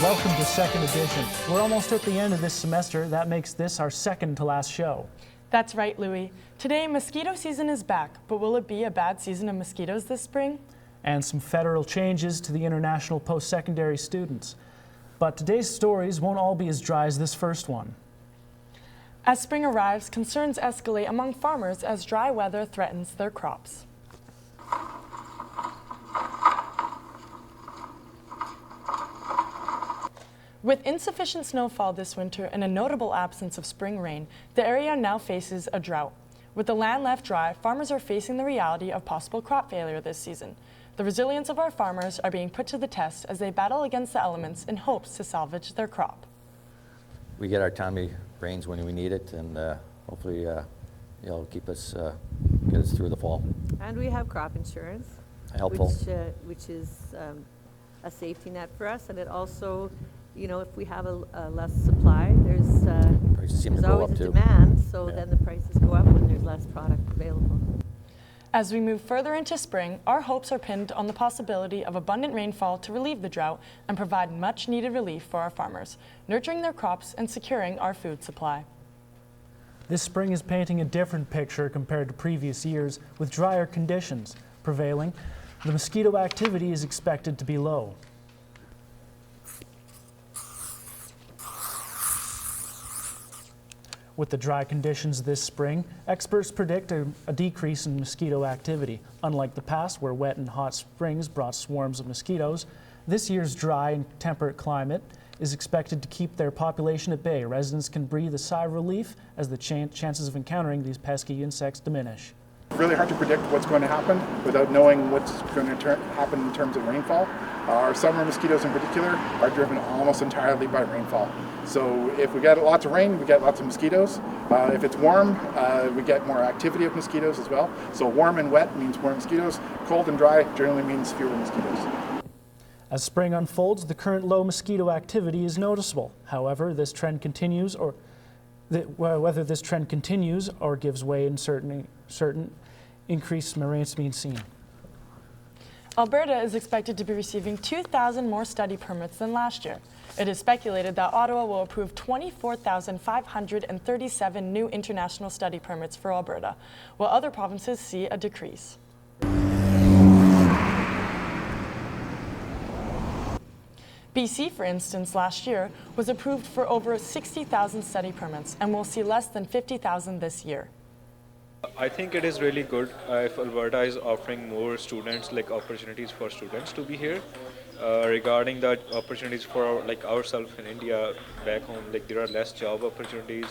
Welcome to Second Edition. We're almost at the end of this semester. That makes this our second to last show. That's right, Louie. Today, mosquito season is back, but will it be a bad season of mosquitoes this spring? And some federal changes to the international post-secondary students. But today's stories won't all be as dry as this first one. As spring arrives, concerns escalate among farmers as dry weather threatens their crops. With insufficient snowfall this winter and a notable absence of spring rain, the area now faces a drought. With the land left dry, farmers are facing the reality of possible crop failure this season. The resilience of our farmers are being put to the test as they battle against the elements in hopes to salvage their crop. We get our timely rains when we need it, and hopefully it'll keep us, get us through the fall. And we have crop insurance, Helpful. which is a safety net for us, and it also, you know, if we have a less supply, Prices seem to there's go always up a too. demand, so Yeah. then the prices go up when there's less product available. As we move further into spring, our hopes are pinned on the possibility of abundant rainfall to relieve the drought and provide much needed relief for our farmers, nurturing their crops and securing our food supply. This spring is painting a different picture compared to previous years, with drier conditions prevailing. The mosquito activity is expected to be low. With the dry conditions this spring, experts predict a decrease in mosquito activity. Unlike the past, where wet and hot springs brought swarms of mosquitoes, this year's dry and temperate climate is expected to keep their population at bay. Residents can breathe a sigh of relief as the chances of encountering these pesky insects diminish. Really hard to predict what's going to happen without knowing what's going to happen in terms of rainfall. Our summer mosquitoes in particular are driven almost entirely by rainfall. So if we get lots of rain, we get lots of mosquitoes. If it's warm, we get more activity of mosquitoes as well. So warm and wet means more mosquitoes. Cold and dry generally means fewer mosquitoes. As spring unfolds, the current low mosquito activity is noticeable. However, this trend continues, or whether this trend continues or gives way in certain increase remains being seen. Alberta is expected to be receiving 2,000 more study permits than last year. It is speculated that Ottawa will approve 24,537 new international study permits for Alberta, while other provinces see a decrease. BC, for instance, last year was approved for over 60,000 study permits and will see less than 50,000 this year. I think it is really good if Alberta is offering more students, like opportunities for students to be here. Regarding the opportunities for ourselves in India, back home, like there are less job opportunities.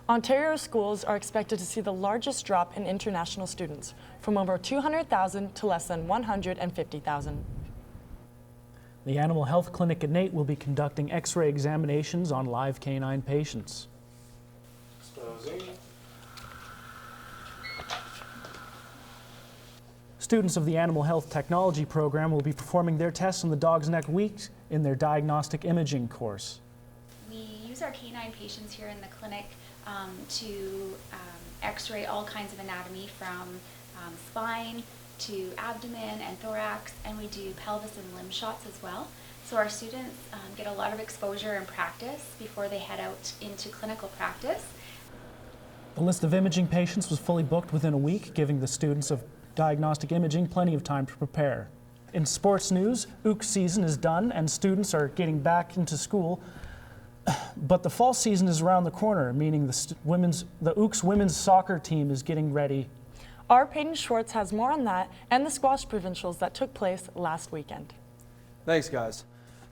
Ontario schools are expected to see the largest drop in international students, from over 200,000 to less than 150,000. The Animal Health Clinic at NAIT will be conducting X-ray examinations on live canine patients. Students of the Animal Health Technology program will be performing their tests on the dog's neck week in their diagnostic imaging course. We use our canine patients here in the clinic to x-ray all kinds of anatomy from spine to abdomen and thorax, and we do pelvis and limb shots as well. So our students get a lot of exposure and practice before they head out into clinical practice. The list of imaging patients was fully booked within a week, giving the students of diagnostic imaging plenty of time to prepare. In sports news, OOC season is done and students are getting back into school, but the fall season is around the corner, meaning the OOC's women's soccer team is getting ready. Our Peyton Schwartz has more on that and the squash provincials that took place last weekend. Thanks, guys.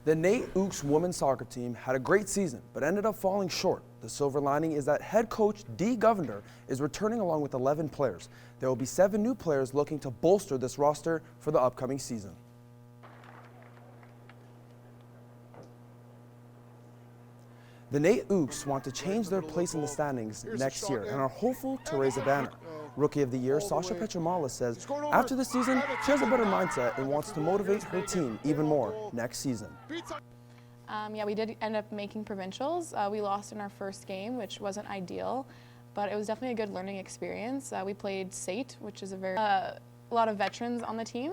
The NAIT OOC's women's soccer team had a great season, but ended up falling short. The silver lining is that head coach Dee Govender is returning along with 11 players. There will be 7 new players looking to bolster this roster for the upcoming season. The NAIT OOCs want to change their place in the standings next year and are hopeful to raise a banner. Rookie of the Year, Sasha Petramala says after the season, she has a better mindset and wants to motivate her team even more next season. Yeah, we did end up making provincials. We lost in our first game, which wasn't ideal, but it was definitely a good learning experience. We played SAIT, which is a lot of veterans on the team.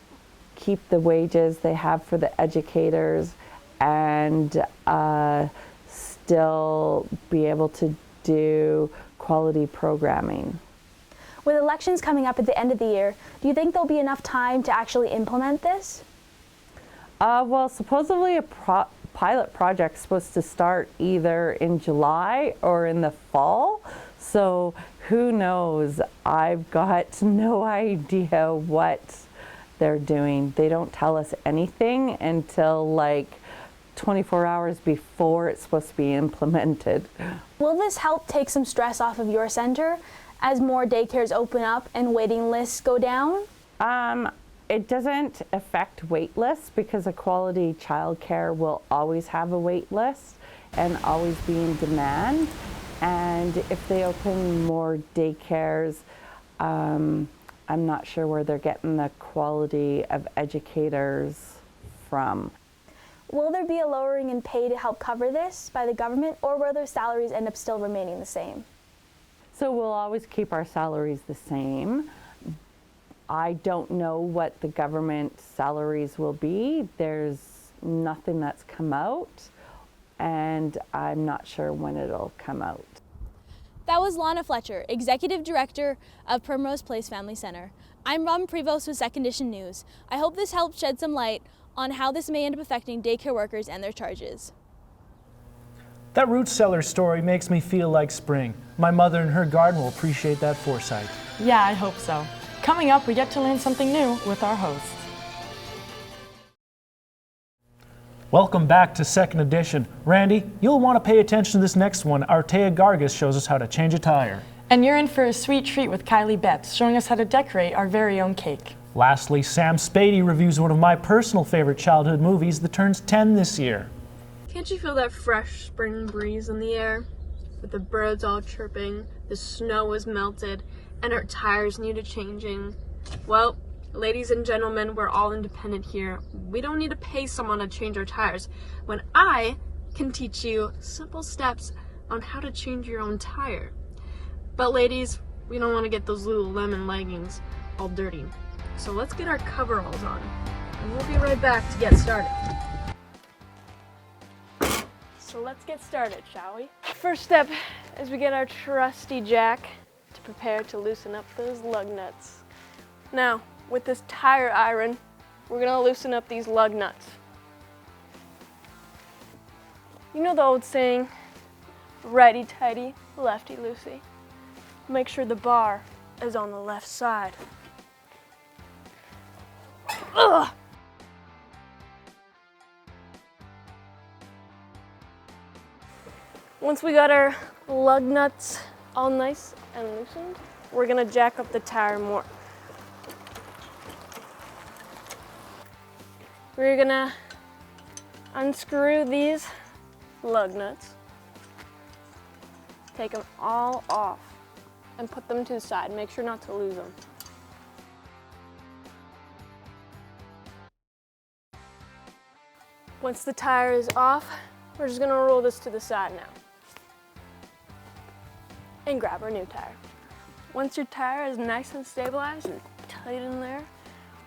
keep the wages they have for the educators and still be able to do quality programming. With elections coming up at the end of the year, do you think there'll be enough time to actually implement this? Well, supposedly a pilot project's supposed to start either in July or in the fall. So who knows? I've got no idea what they're doing. They don't tell us anything until like 24 hours before it's supposed to be implemented. Will this help take some stress off of your center as more daycares open up and waiting lists go down? It doesn't affect wait lists because a quality childcare will always have a wait list and always be in demand. And if they open more daycares, I'm not sure where they're getting the quality of educators from. Will there be a lowering in pay to help cover this by the government, or will their salaries end up still remaining the same? So we'll always keep our salaries the same. I don't know what the government salaries will be. There's nothing that's come out, and I'm not sure when it'll come out. That was Lana Fletcher, Executive Director of Primrose Place Family Center. I'm Robin Prevost with Second Edition News. I hope this helped shed some light on how this may end up affecting daycare workers and their charges. That root cellar story makes me feel like spring. My mother and her garden will appreciate that foresight. Yeah, I hope so. Coming up, we get to learn something new with our hosts. Welcome back to Second Edition. Randy, you'll want to pay attention to this next one. Artea Gargas shows us how to change a tire. And you're in for a sweet treat with Kylie Betts, showing us how to decorate our very own cake. Lastly, Sam Spady reviews one of my personal favorite childhood movies that turns 10 this year. Can't you feel that fresh spring breeze in the air? With the birds all chirping, the snow is melted, and our tires needed changing. Well, ladies and gentlemen, we're all independent here. We don't need to pay someone to change our tires when I can teach you simple steps on how to change your own tire. But ladies, we don't want to get those Lululemon leggings all dirty. So let's get our coveralls on, and we'll be right back to get started. So let's get started, shall we? First step is we get our trusty jack to prepare to loosen up those lug nuts. Now, with this tire iron, we're gonna loosen up these lug nuts. You know the old saying, righty-tighty, lefty-loosey? Make sure the bar is on the left side. Ugh! Once we got our lug nuts all nice and loosened, we're gonna jack up the tire more. We're gonna unscrew these lug nuts, take them all off, and put them to the side. Make sure not to lose them. Once the tire is off, we're just gonna roll this to the side now and grab our new tire. Once your tire is nice and stabilized and tight in there,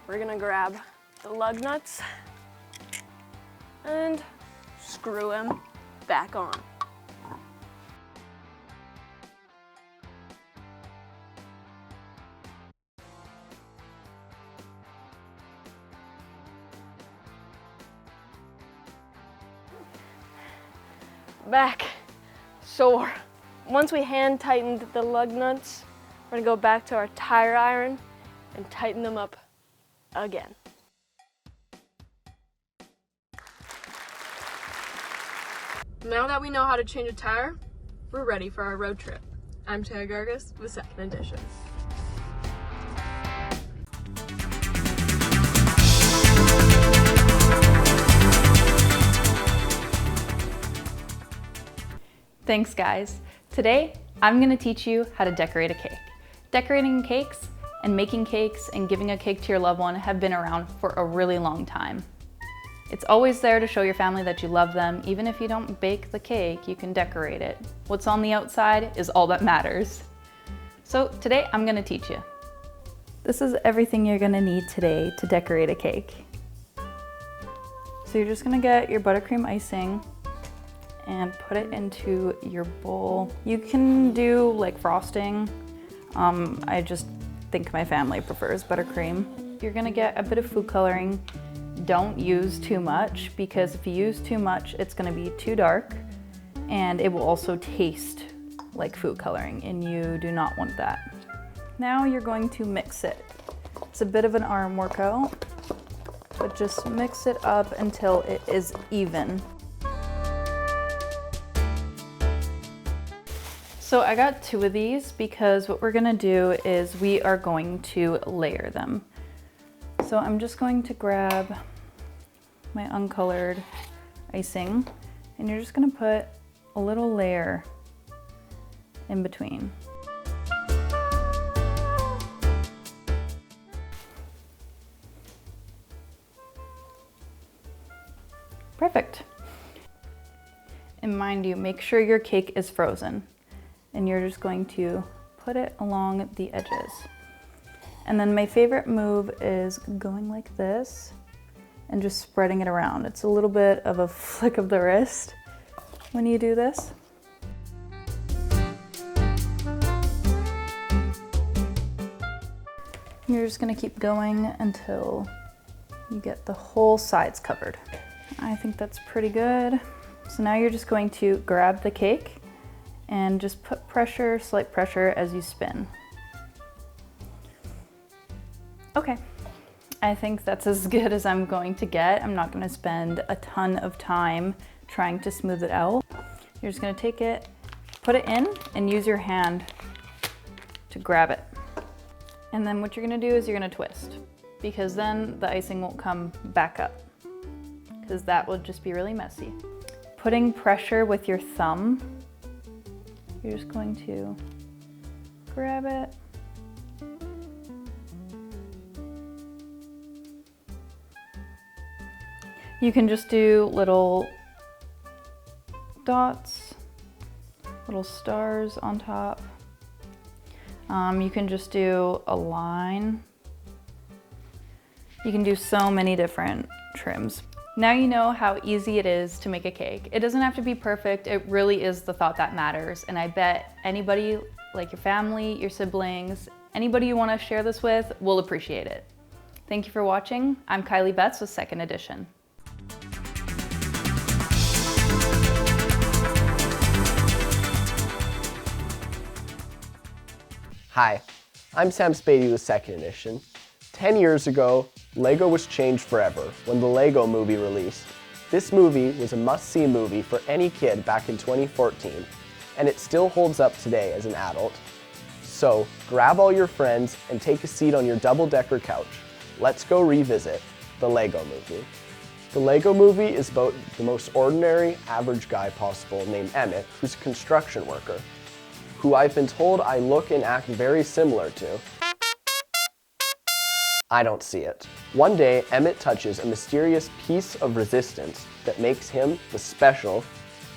we're gonna grab the lug nuts and screw them back on. Back sore. Once we hand tightened the lug nuts, we're gonna go back to our tire iron and tighten them up again. Now that we know how to change a tire, we're ready for our road trip. I'm Tara Gargas with Second Edition. Thanks guys. Today, I'm gonna teach you how to decorate a cake. Decorating cakes and making cakes and giving a cake to your loved one have been around for a really long time. It's always there to show your family that you love them. Even if you don't bake the cake, you can decorate it. What's on the outside is all that matters. So today, I'm gonna teach you. This is everything you're gonna need today to decorate a cake. So you're just gonna get your buttercream icing and put it into your bowl. You can do like frosting. I just think my family prefers buttercream. You're gonna get a bit of food coloring. Don't use too much, because if you use too much, it's gonna be too dark and it will also taste like food coloring, and you do not want that. Now you're going to mix it. It's a bit of an arm workout, but just mix it up until it is even. So I got 2 of these because what we're gonna do is we are going to layer them. So I'm just going to grab my uncolored icing, and you're just gonna put a little layer in between. Perfect. And mind you, make sure your cake is frozen. And you're just going to put it along the edges. And then my favorite move is going like this and just spreading it around. It's a little bit of a flick of the wrist when you do this. You're just gonna keep going until you get the whole sides covered. I think that's pretty good. So now you're just going to grab the cake and just put pressure, slight pressure as you spin. Okay, I think that's as good as I'm going to get. I'm not gonna spend a ton of time trying to smooth it out. You're just gonna take it, put it in, and use your hand to grab it. And then what you're gonna do is you're gonna twist, because then the icing won't come back up, because that will just be really messy. Putting pressure with your thumb, you're just going to grab it. You can just do little dots, little stars on top. You can just do a line. You can do so many different trims. Now you know how easy it is to make a cake. It doesn't have to be perfect, it really is the thought that matters. And I bet anybody, like your family, your siblings, anybody you want to share this with will appreciate it. Thank you for watching. I'm Kylie Betts with Second Edition. Hi, I'm Sam Spady with Second Edition. 10 years ago, Lego was changed forever when the Lego Movie released. This movie was a must-see movie for any kid back in 2014, and it still holds up today as an adult. So grab all your friends and take a seat on your double-decker couch. Let's go revisit the Lego Movie. The Lego Movie is about the most ordinary, average guy possible named Emmett, who's a construction worker, who I've been told I look and act very similar to. I don't see it. One day, Emmett touches a mysterious piece of resistance that makes him the special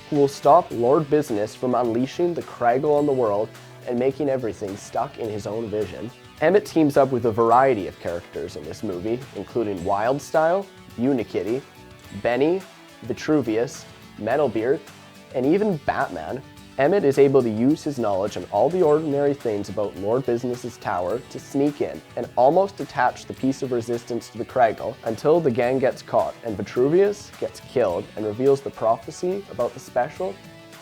who will stop Lord Business from unleashing the Craggle on the world and making everything stuck in his own vision. Emmett teams up with a variety of characters in this movie, including Wildstyle, Unikitty, Benny, Vitruvius, Metalbeard, and even Batman. Emmett is able to use his knowledge on all the ordinary things about Lord Business's tower to sneak in and almost attach the piece of resistance to the Craggle until the gang gets caught and Vitruvius gets killed and reveals the prophecy about the special.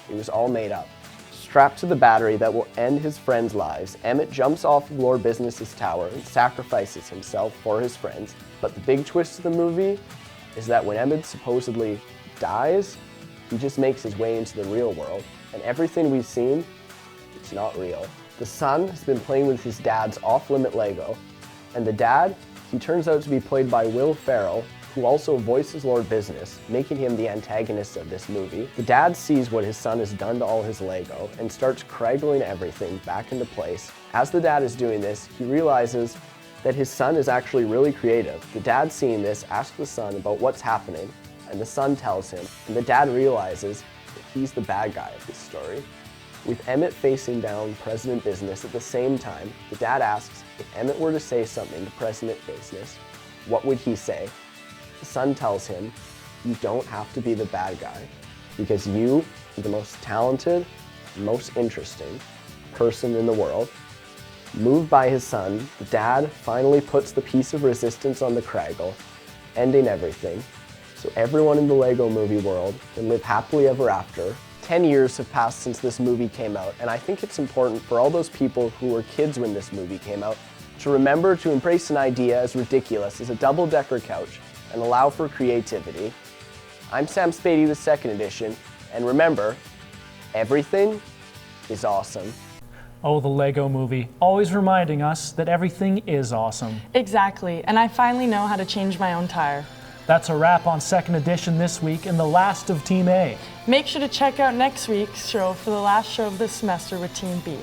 It was all made up. Strapped to the battery that will end his friends' lives, Emmett jumps off of Lord Business's tower and sacrifices himself for his friends. But the big twist of the movie is that when Emmett supposedly dies, he just makes his way into the real world. And everything we've seen, it's not real. The son has been playing with his dad's off-limit Lego, and the dad, he turns out to be played by Will Ferrell, who also voices Lord Business, making him the antagonist of this movie. The dad sees what his son has done to all his Lego and starts craggling everything back into place. As the dad is doing this, he realizes that his son is actually really creative. The dad, seeing this, asks the son about what's happening, and the son tells him, and the dad realizes that he's the bad guy of this story. With Emmett facing down President Business at the same time, the dad asks If Emmett were to say something to President Business, what would he say? The son tells him, you don't have to be the bad guy because you are the most talented, most interesting person in the world. Moved by his son, the dad finally puts the piece of resistance on the Craggle, ending everything, so everyone in the Lego Movie world can live happily ever after. 10 years have passed since this movie came out, and I think it's important for all those people who were kids when this movie came out to remember to embrace an idea as ridiculous as a double-decker couch and allow for creativity. I'm Sam Spady, the second edition, and remember, everything is awesome. Oh, the Lego Movie, always reminding us that everything is awesome. Exactly, and I finally know how to change my own tire. That's a wrap on second edition this week and the last of Team A. Make sure to check out next week's show for the last show of this semester with Team B.